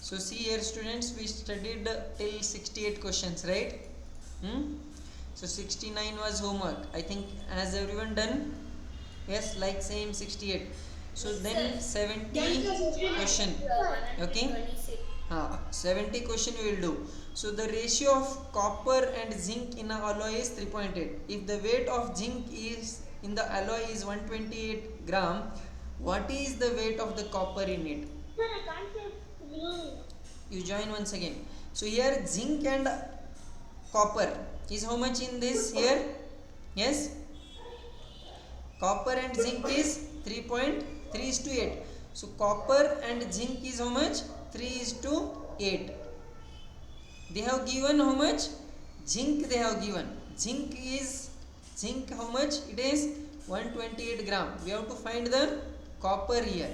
So see here students, we studied till 68 questions, right? So 69 was homework. I think has everyone done? Yes, like same 68. So then 70 question. Okay? 70 question we will do. So the ratio of copper and zinc in a alloy is 3.8. If the weight of zinc is in the alloy is 128 gram, what is the weight of the copper in it? Sir, I can't say. You join once again. So here zinc and copper is how much in this here? Yes, copper and zinc is 3.3 is to 8. So copper and zinc is how much? 3 is to 8. They have given how much? Zinc they have given. Zinc how much? It is 128 gram. We have to find the copper here,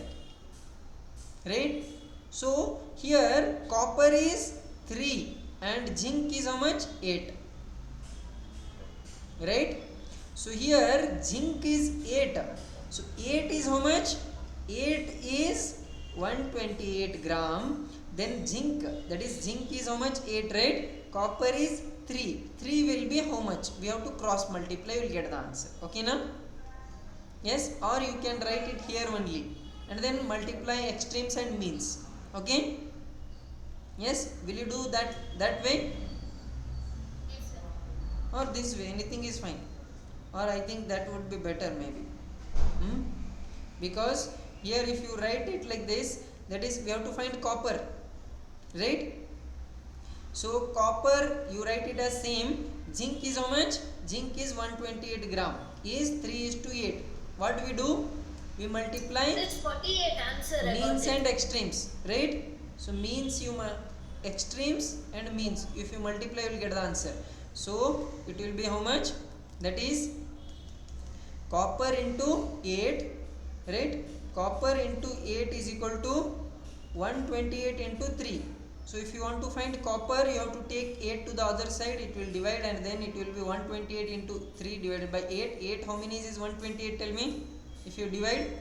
right? So here copper is 3 and zinc is how much? 8, right? So here zinc is 8. So 8 is how much? 8 is 128 gram. Then zinc, that is zinc is how much? 8, right? Copper is 3. 3 will be how much? We have to cross multiply, we will get the answer. Okay now? Yes, or you can write it here only and then multiply extremes and means. Okay? Yes, will you do that way? Yes, sir. Or this way, anything is fine. Or I think that would be better maybe. Because here if you write it like this, that is we have to find copper, right? So copper you write it as same. Zinc is how much? Zinc is 128 gram. Is 3 is to 8. What do we do? We multiply. It's 48 answer. Means and extremes, right? So means extremes and means. If you multiply, you will get the answer. So it will be how much? That is copper into 8, right? Copper into 8 is equal to 128 into 3. So if you want to find copper, you have to take 8 to the other side, it will divide and then it will be 128 into 3 divided by 8. 8 how many is 128? Tell me. If you divide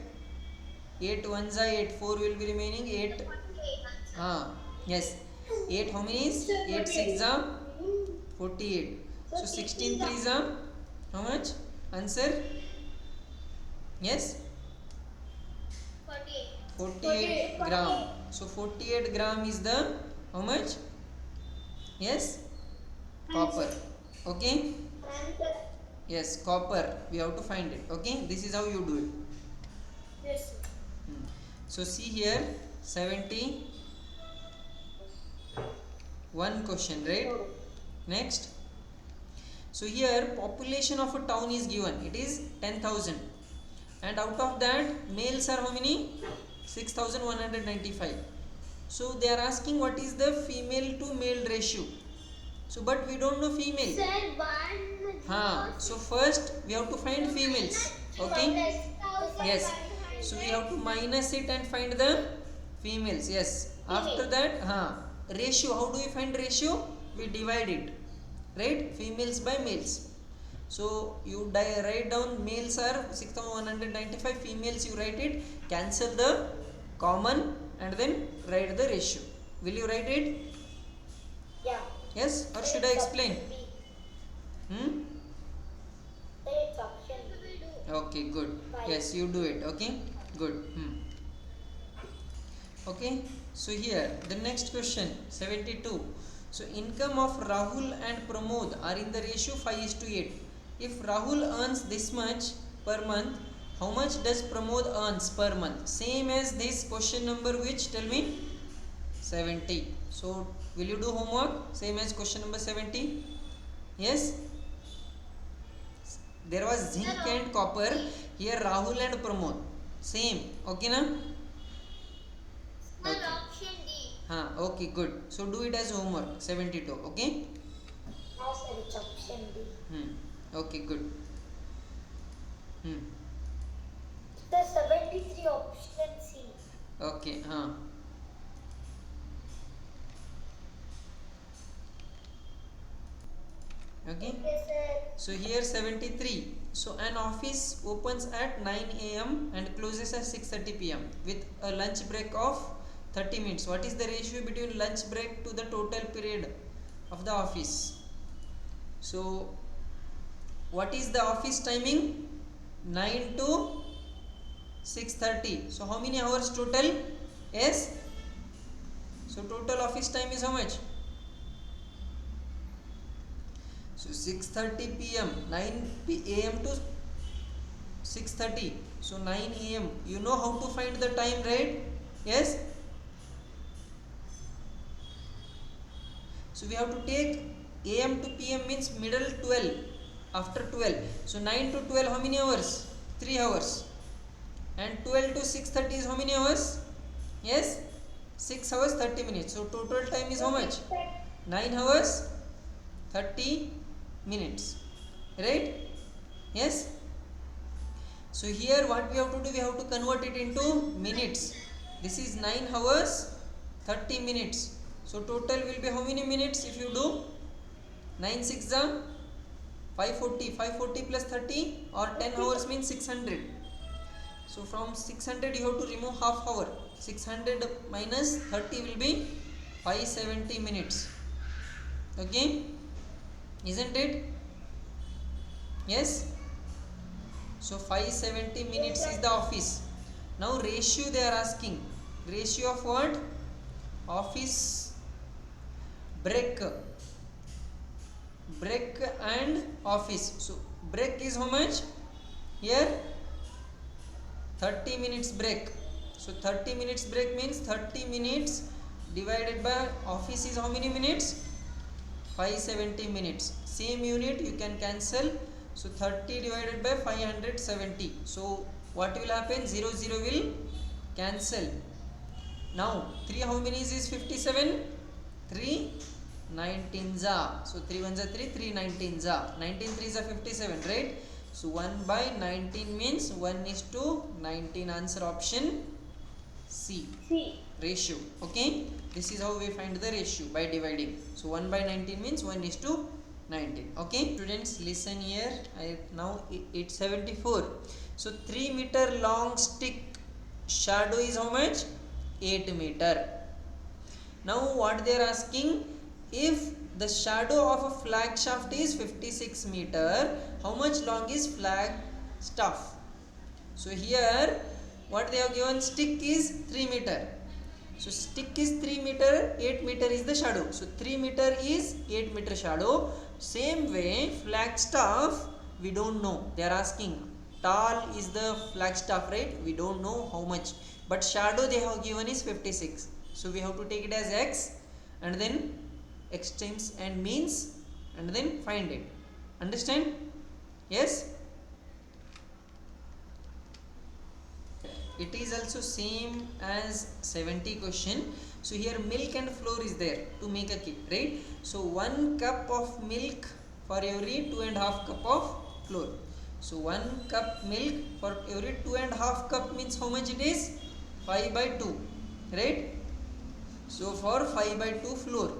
8 ones are 8, 4 will be remaining 8. Yes. 8 how many is? 8 6 are 48. So 16 3 are how much? Answer? Yes? 48 gram. So 48 gram is the how much? Yes? Copper. Okay? Yes, copper. We have to find it. Okay? This is how you do it. Yes. So see here 71 question, right? Next. So here population of a town is given. It is 10,000. And out of that males are how many? 6,195. So they are asking what is the female to male ratio. So but we don't know female. So first we have to find females. Okay? Yes. So we have to minus it and find the females. Yes. After that, ratio. How do we find ratio? We divide it. Right? Females by males. So you write down males are 6,195, females you write it, cancel the common and then write the ratio. Will you write it? Yeah. Yes, or should I explain? It's option B. Okay, good. Yes, you do it. Okay, good. Okay, so here the next question 72. So income of Rahul and Pramod are in the ratio 5:8. If Rahul earns this much per month, how much does Pramod earns per month? Same as this question number which? Tell me. 70. So will you do homework? Same as question number 70. Yes. There was zinc and copper. Here Rahul and Pramod. Same. Okay na? Okay. Option D. Okay, good. So do it as homework. 72. Okay. It's option D. Okay, good. The 73 option C. Okay. Okay. So here 73. So an office opens at 9 a.m. and closes at 6:30 p.m. with a lunch break of 30 minutes. What is the ratio between lunch break to the total period of the office? So what is the office timing? 9 to 6:30. So how many hours total? Yes. So total office time is how much? So 6:30 p.m. 9 a.m. to 6:30. So 9 a.m. You know how to find the time, right? Yes. So we have to take a.m. to p.m. means middle 12. After 12. So 9 to 12 how many hours? 3 hours. And 12 to 6:30 is how many hours? Yes. 6 hours 30 minutes. So total time is how much? 9 hours 30 minutes. Right? Yes. So here what we have to do, we have to convert it into minutes. This is 9 hours 30 minutes. So total will be how many minutes if you do? 9 6 540. 540 plus 30 or 10 hours means 600. So from 600 you have to remove half hour. 600 minus 30 will be 570 minutes. Okay? Isn't it? Yes? So 570 minutes is the office. Now ratio they are asking. Ratio of what? Office break. Break and office. So break is how much? Here 30 minutes break. So 30 minutes break means 30 minutes divided by office is how many minutes? 570 minutes. Same unit you can cancel. So 30 divided by 570. So what will happen? 0 0 will cancel. Now 3 how many is 57? 3 19 za. So 3 1 za 3, 3 19 za. 19 3 za 57, right? So 1 by 19 means 1 is to 19. Answer option C. Ratio. Okay. This is how we find the ratio, by dividing. So 1 by 19 means 1 is to 19. Okay. Students listen here. Now it's 74. So 3 meter long stick shadow is how much? 8 meter. Now what they are asking, if the shadow of a flag shaft is 56 meter, how much long is flag staff? So here what they have given, stick is 3 meter. So stick is 3 meter, 8 meter is the shadow. So 3 meter is 8 meter shadow. Same way flag staff we don't know. They are asking tall is the flag staff, right? We don't know how much. But shadow they have given is 56. So we have to take it as x and then extremes and means and then find it. Understand? Yes? It is also same as 70 question. So here milk and flour is there to make a cake, right? So 1 cup of milk for every 2.5 cup of flour. So 1 cup milk for every 2.5 cup means how much it is? 5 by 2, right? So for 5 by 2 flour.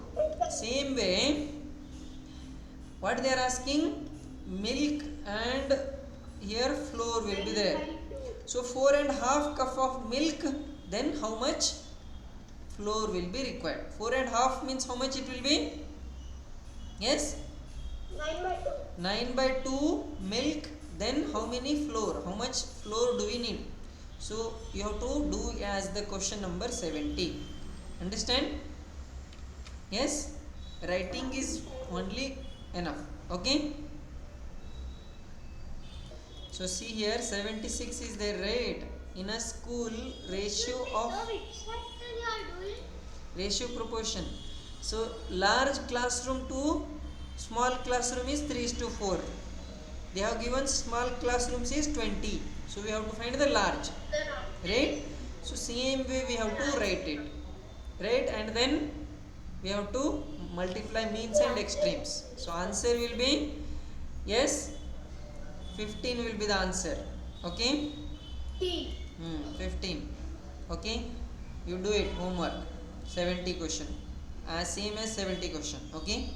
Same way, what they are asking, milk and here flour will be there. So 4.5 cup of milk, then how much flour will be required? 4.5 means how much it will be? Yes? 9 by 2. 9 by 2 milk, then how many flour? How much flour do we need? So you have to do as the question number 70. Understand? Yes? Writing is only enough. Okay? So see here 76 is there, right? In a school ratio of ratio proportion. So large classroom to small classroom is 3:4. They have given small classrooms is 20. So we have to find the large. Right? So same way we have to write it. Right? And then we have to multiply means and extremes. So answer will be, yes, 15 will be the answer. Okay? 15. Okay? You do it, homework. 70 question. Same as 70 question. Okay?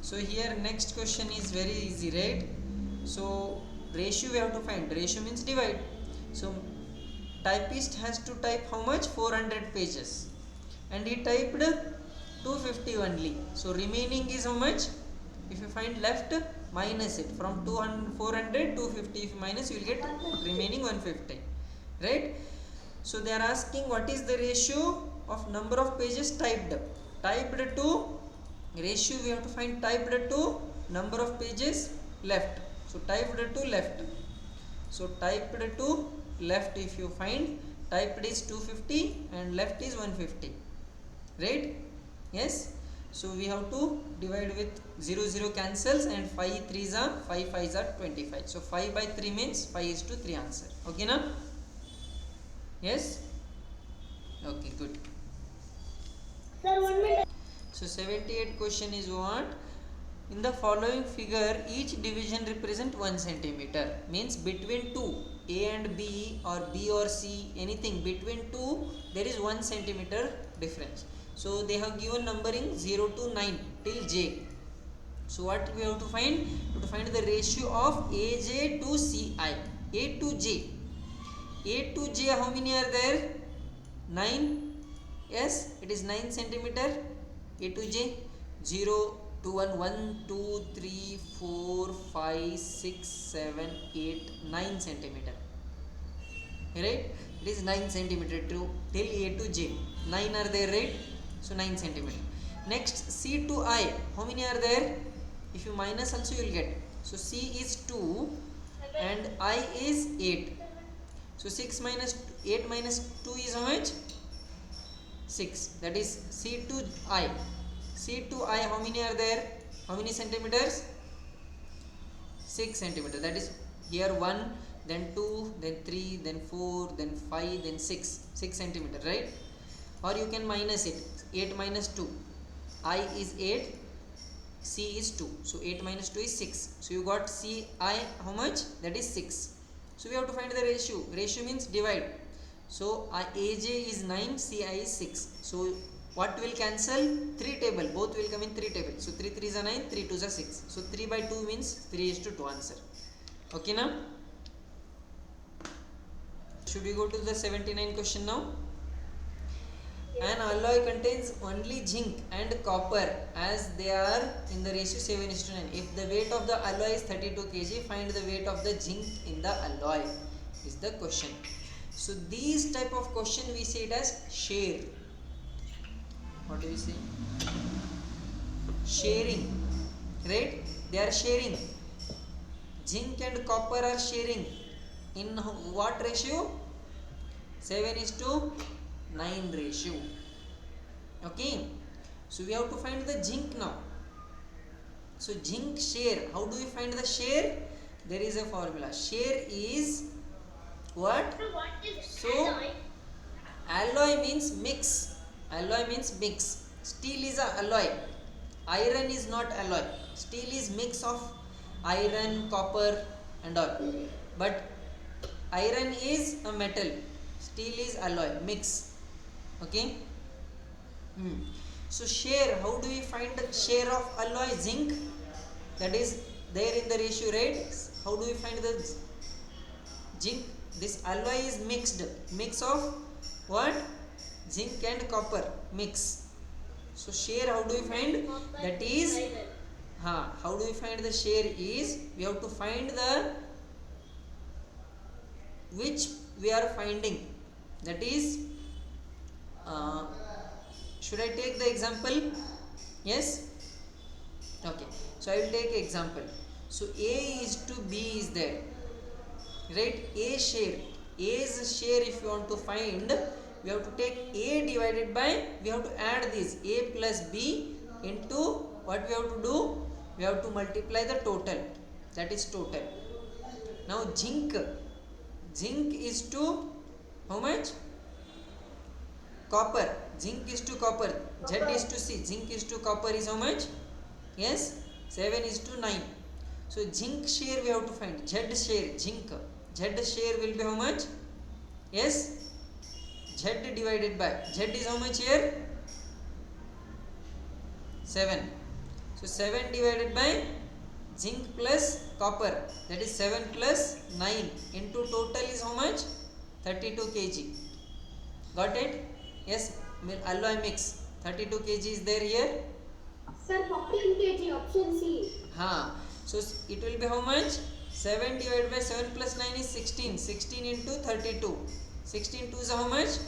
So So here next question is very easy, right? So ratio we have to find. Ratio means divide. So typist has to type how much? 400 pages, and he typed 250 only. So remaining is how much? If you find left, minus it from 200 400 250. If you minus, you will get remaining 150, right? So they are asking what is the ratio of number of pages typed to ratio we have to find typed to number of pages left. So typed to left. So typed to left, if you find, typed is 250 and left is 150, right? Yes. So we have to divide with 0 cancels, and 5 3s are 5 5s are 25. So 5 by 3 means 5:3 answer. Okay na? Yes. Okay, good. Sir, 1 minute. So 78 question is what? In the following figure, each division represent 1 centimeter. Means between two, A and B or B or C, anything between two, there is 1 centimeter difference. So they have given numbering 0 to 9 till J. So what we have to find? We have to find the ratio of AJ to CI. A to J. A to J, how many are there? 9. Yes, it is 9 centimeter. A to J 0 to 1 1 2 3 4 5 6 7 8 9 centimeter, right? It is 9 centimeter till A to J. 9 are there, right? So 9 centimeter. Next, C to I, how many are there? If you minus also you will get. So C is 2 and I is 8. So 6 minus 8 minus 2 is how much? 6. That is C to I. C to I, how many are there? How many centimeters? 6 centimeter. That is here 1, then 2, then 3, then 4, then 5, then 6. 6 centimeter, right? Or you can minus it. 8 minus 2. I is 8. C is 2. So 8 minus 2 is 6. So you got C I how much? That is 6. So we have to find the ratio. Ratio means divide. So AJ is 9, CI is 6. So what will cancel? 3 table. Both will come in 3 table. So 3 3s are 9, 3 2s are 6. So 3 by 2 means 3:2 answer. Okay now? Should we go to the 79 question now? An alloy contains only zinc and copper as they are in the ratio 7:9. If the weight of the alloy is 32 kg, find the weight of the zinc in the alloy is the question. So these type of question we say it as share. What do we say? Sharing, right? They are sharing. Zinc and copper are sharing. In what ratio? 7:9 ratio. Okay. So we have to find the zinc now. So zinc share. How do we find the share? There is a formula. Share is what? So alloy means mix. Alloy means mix. Steel is a alloy. Iron is not alloy. Steel is mix of iron, copper and all. But iron is a metal. Steel is alloy, mix. Okay. So share, how do we find the share of alloy? Zinc, that is there in the ratio, right? How do we find the zinc? This alloy is mix of what? Zinc and copper, mix. So share, how do we find? That is how do we find the share is we have to find the which we are finding, that is should I take the example? Yes. Okay, so I will take example. So A is to B is there, right? A share, A's share if you want to find, we have to take A divided by, we have to add this A plus B into what we have to do? We have to multiply the total, that is total. Now zinc is to how much? Copper. Zinc is to copper. Z is to C. Zinc is to copper is how much? Yes, 7:9. So zinc share we have to find. Z share, zinc. Z share will be how much? Yes, Z divided by Z is how much here? 7. So 7 divided by zinc plus copper, that is 7 plus 9 into total is how much? 32 kg. Got it? Yes, alloy mix 32 kg is there here. Sir, 14 kg, option C. So it will be how much? 7 divided by 7 plus 9 is 16. 16 into 32. 16 2 is how much?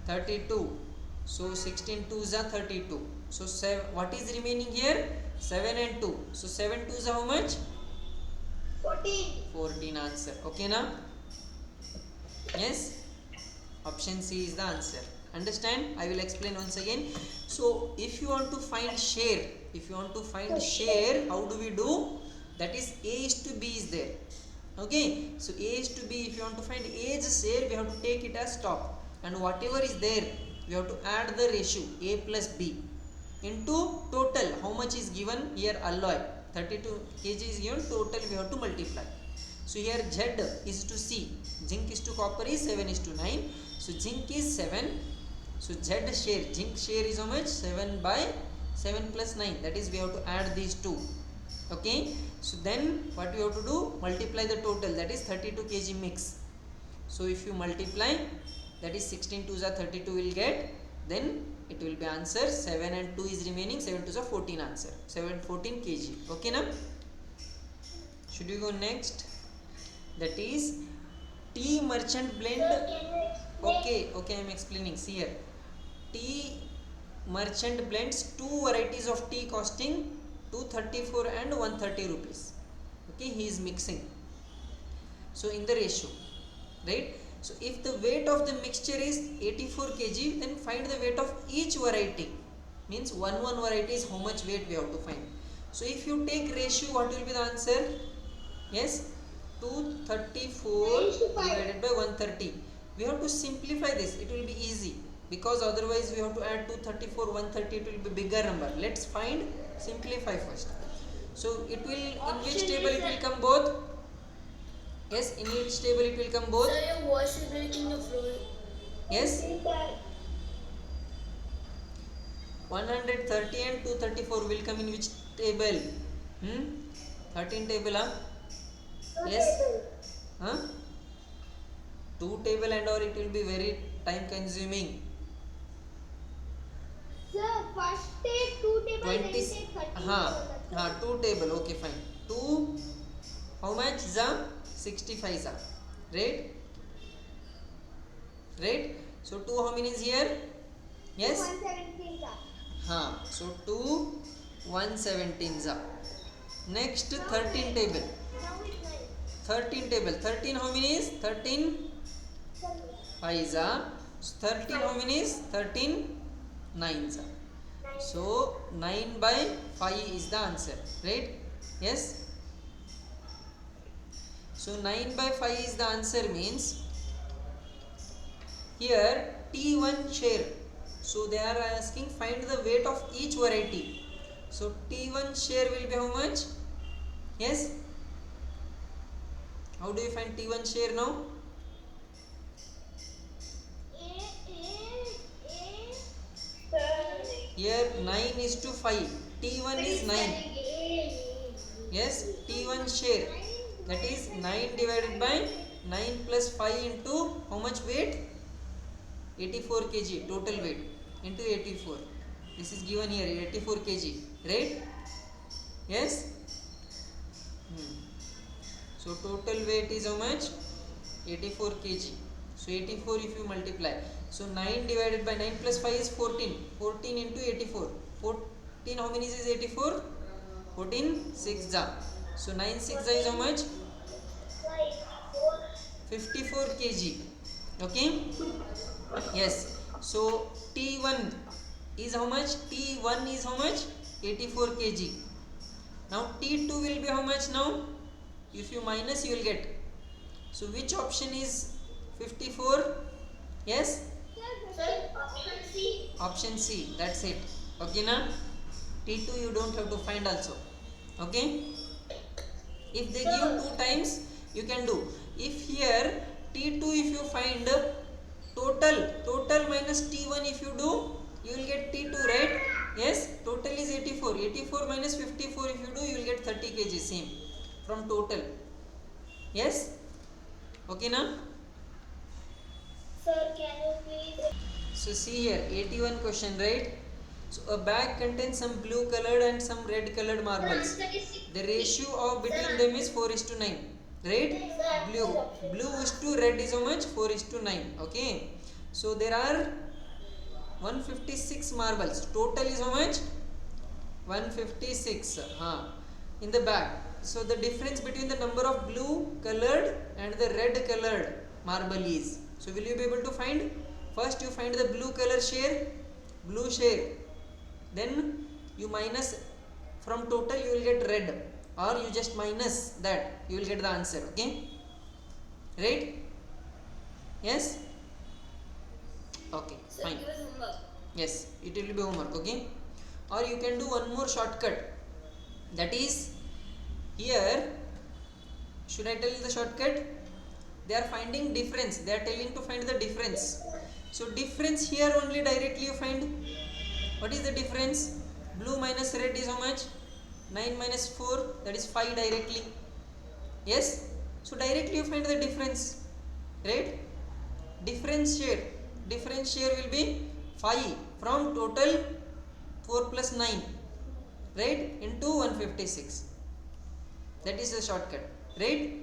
32. So 16 2 is 32. So what is remaining here? 7 and 2. So 7 2 is how much? 14. 14 answer. Okay now? Yes? Option C is the answer. Understand? I will explain once again. So if you want to find share, how do we do? That is A is to B is there. Okay? So A is to B, if you want to find A's share, we have to take it as top. And whatever is there, we have to add the ratio A plus B into total. How much is given here? Alloy 32 kg is given, total we have to multiply. So here Z is to C, zinc is to copper is 7 is to 9. So zinc is 7. So Z share, zinc share is how much? 7 by 7 plus 9. That is we have to add these two. Okay. So then what we have to do? Multiply the total, that is 32 kg mix. So if you multiply, that is 16 2s are 32 will get, then it will be answer 7 and 2 is remaining, 7 2s are 14 answer, 14 kg. Okay now? Should we go next? That is tea merchant blend. Okay, I am explaining. See here, tea merchant blends two varieties of tea costing 234 and 130 rupees. Okay, he is mixing. So in the ratio, right? So if the weight of the mixture is 84 kg, then find the weight of each variety. Means one variety is how much weight we have to find. So if you take ratio, what will be the answer? Yes, 234 divided by 130. We have to simplify this. It will be easy, because otherwise we have to add 234 130. It will be bigger number. Let's simplify first. So it will, in which table it will come both? Yes, in which table it will come both? Sir, your voice is breaking the floor. Yes, 130 and 234 will come in which table? 13 table, yes, 2 table and or it will be very time consuming. Sir, first take 2 table, 20, then take 30. 2 table, okay fine. 2, how much? 65 right? So 2 how many is here? Yes? 117, sir. So 2 117 Next 13 table. Now it's 9. 13 table. 13 how many is? 13 5 So 13 how many is? 13 9 So 9 by 5 is the answer, right? Yes. So 9 by 5 is the answer, means here T1 share. So they are asking find the weight of each variety. So T1 share will be how much? Yes. How do you find T1 share now? Here 9 is to 5. T1 is 9. Yes, T1 share, that is 9 divided by 9 plus 5 into how much weight? 84 kg total weight into 84. This is given here, 84 kg, right? Yes. So total weight is how much? 84 kg. So 84 if you multiply. So 9 divided by 9 plus 5 is 14. 14 into 84. 14 how many is 84? 14 6 So 9 6 is how much? 54 kg. Okay. Yes. So T1 is how much? T1 is how much? 84 kg. Now T2 will be how much now? If you minus, you will get. So which option is 54? Yes? Option C. Option C. That's it. Okay na? T2 you don't have to find also. Okay? If they give 2 times, you can do. If here T2 if you find total minus T1 if you do, you will get T2, right? Yes, total is 84. 84 minus 54 if you do, you will get 30 kg same from total. Yes? Okay now? Sir, can you please? So see here, 81 question, right? So a bag contains some blue colored and some red colored marbles. The answer is 60. The ratio of between them is 4:9. Right? Blue is to red is how much? 4:9. Okay. So there are 156 marbles. Total is how much? 156. In the bag. So the difference between the number of blue colored and the red colored marble is. So will you be able to find? First you find the blue color share, blue share. Then you minus from total, you will get red, or you just minus that, you will get the answer. Okay, right? Yes. Okay, Sir, fine. give us homework. Yes, it will be homework. Okay, or you can do one more shortcut, that is here. Should I tell you the shortcut? They are finding difference, they are telling to find the difference. So difference here only directly you find. What is the difference? Blue minus red is how much? 9 minus 4, that is 5 directly. Yes? So directly you find the difference. Right? Difference share will be 5 from total 4 plus 9. Right? Into 156. That is the shortcut. Right?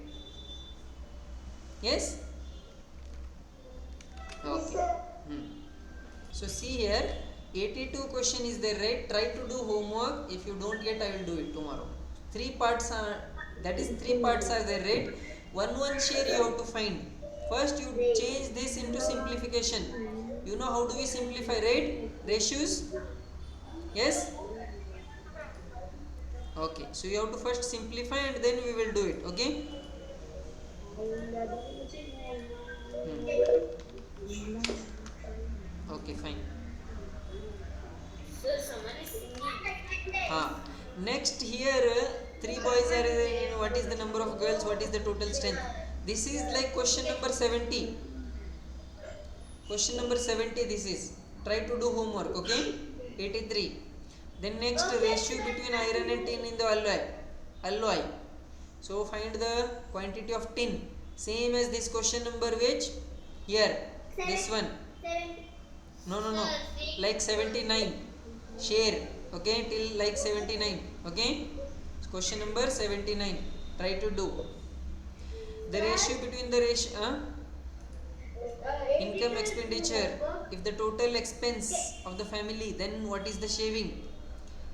Yes? Okay. So see here, 82 question is there, right? Try to do homework. If you don't get, I will do it tomorrow. 3 parts are, that is 3 parts are there, right? One share you have to find. First you change this into simplification. You know how do we simplify, right? Ratios. Yes? Okay. So you have to first simplify and then we will do it. Okay? Okay, fine. Sir, someone is singing. Next here, 3 boys are there. What is the number of girls? What is the total strength? This is like question number 70. Question number 70 this is. Try to do homework, okay? 83. Then next, ratio between iron and tin in the alloy. So find the quantity of tin. Same as this question number which? Here. This one. No. Like 79. Share. Okay, till like 79. Okay. Question number 79. Try to do. The ratio between the income expenditure. If the total expense of the family, then what is the saving?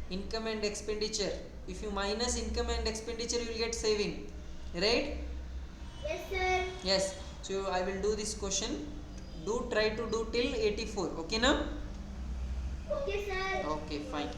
Income and expenditure. If you minus income and expenditure, you will get saving. Right? Yes, sir. Yes. So I will do this question. Try to do till 84. Okay now? Okay, sir. Okay, fine.